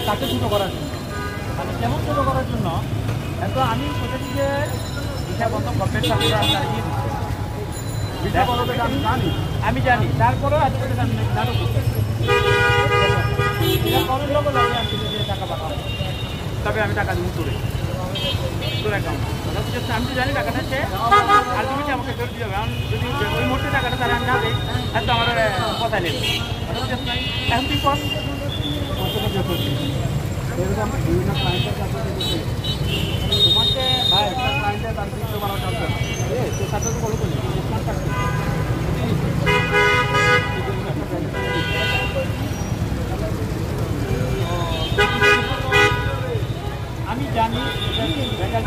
তাকে ছোটো করার জন্য মানে কেমন ছোটো করার জন্য এত আমি সোচেছি যে বিষয় প্রথম গভর্নমেন্ট চাকরি আমি জানি তারপরেও এত করে নাটক টাকা পাঠাবো তবে আমি টাকা দিব তোর অ্যাকাউন্ট আমি তো জানি টাকাটা সে আলটিমেটলি আমাকে ফেরত দিয়ে হবে কারণ যদি ওই মুহূর্তে টাকাটা তারা আমি যাবে এত আমার কথা নেই এখন তুই কর তোমাকে ভাই ক্লায়েন্টের তার কিছু বানানো দরকার তোর সাথে তো বলো বলি আমি জানি এটা